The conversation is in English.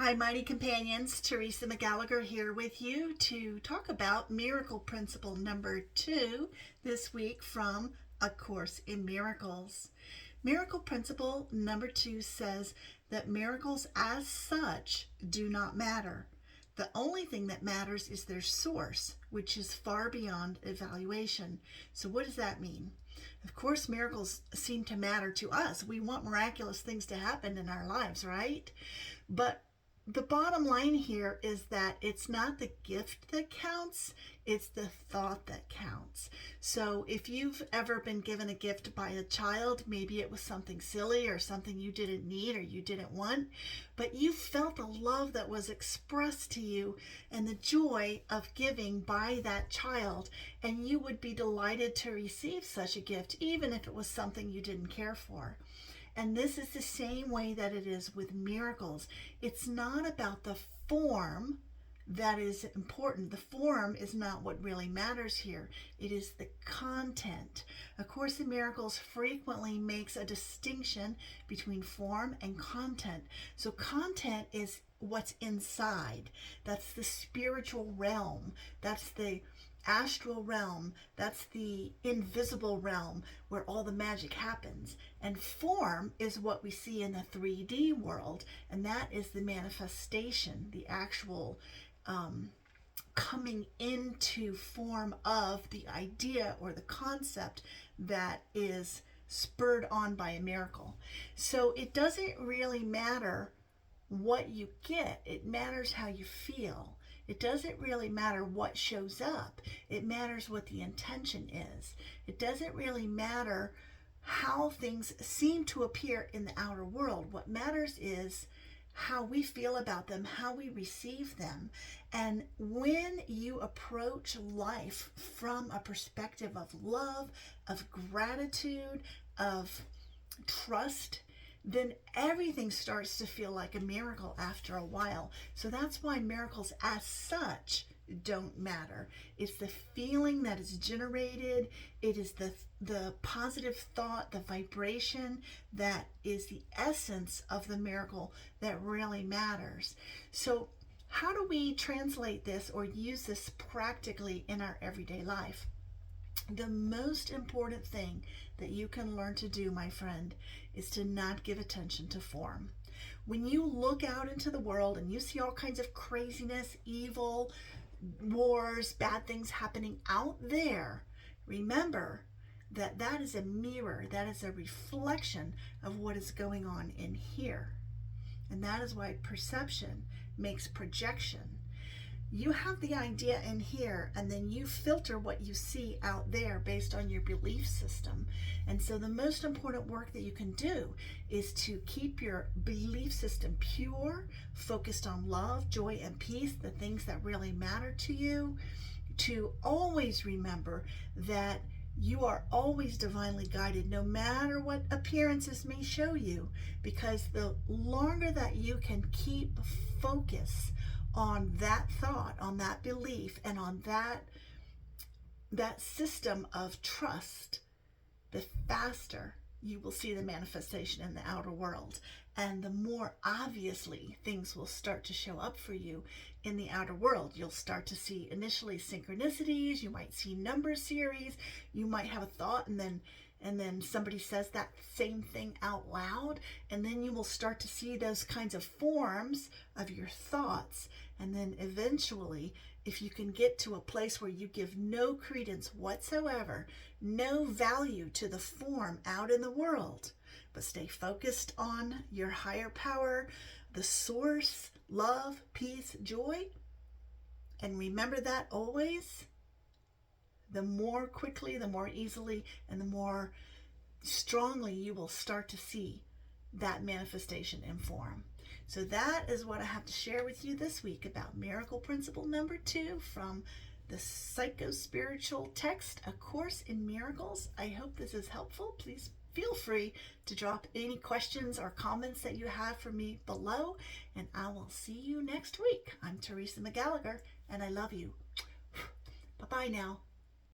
Hi, mighty companions. Teresa McGallagher here with you to talk about miracle principle number 2 this week from A Course in Miracles. Miracle principle number 2 says that miracles as such do not matter. The only thing that matters is their source, which is far beyond evaluation. So what does that mean? Of course, miracles seem to matter to us. We want miraculous things to happen in our lives, right? But the bottom line here is that it's not the gift that counts, it's the thought that counts. So if you've ever been given a gift by a child, maybe it was something silly or something you didn't need or you didn't want, but you felt the love that was expressed to you and the joy of giving by that child, and you would be delighted to receive such a gift, even if it was something you didn't care for. And this is the same way that it is with miracles. It's not about the form that is important. The form is not what really matters here. It is the content. A Course in Miracles frequently makes a distinction between form and content. So content is what's inside. That's the spiritual realm. That's the astral realm. That's the invisible realm where all the magic happens. And form is what we see in the 3D world, and that is the manifestation, the actual coming into form of the idea or the concept that is spurred on by a miracle. So it doesn't really matter what you get, it matters how you feel. It doesn't really matter what shows up. It matters what the intention is. It doesn't really matter how things seem to appear in the outer world. What matters is how we feel about them, how we receive them. And when you approach life from a perspective of love, of gratitude, of trust, then everything starts to feel like a miracle after a while. So that's why miracles as such don't matter. It's the feeling that is generated. It is the positive thought, the vibration that is the essence of the miracle that really matters. So how do we translate this or use this practically in our everyday life? The most important thing that you can learn to do, my friend, is to not give attention to form. When you look out into the world and you see all kinds of craziness, evil, wars, bad things happening out there, remember that that is a mirror, that is a reflection of what is going on in here. And that is why perception makes projection. You have the idea in here, and then you filter what you see out there based on your belief system. And so the most important work that you can do is to keep your belief system pure, focused on love, joy, and peace, the things that really matter to you, to always remember that you are always divinely guided, no matter what appearances may show you, because the longer that you can keep focus on that thought, on that belief, and on that system of trust, the faster you will see the manifestation in the outer world. And the more obviously things will start to show up for you in the outer world. You'll start to see initially synchronicities, you might see number series, you might have a thought and then somebody says that same thing out loud, and then you will start to see those kinds of forms of your thoughts. And then eventually, if you can get to a place where you give no credence whatsoever, no value to the form out in the world, but stay focused on your higher power, the source, love, peace, joy, and remember that always, the more quickly, the more easily, and the more strongly you will start to see that manifestation in form. So that is what I have to share with you this week about miracle principle number 2 from the psycho-spiritual text, A Course in Miracles. I hope this is helpful. Please feel free to drop any questions or comments that you have for me below, and I will see you next week. I'm Teresa McGallagher, and I love you. Bye-bye now.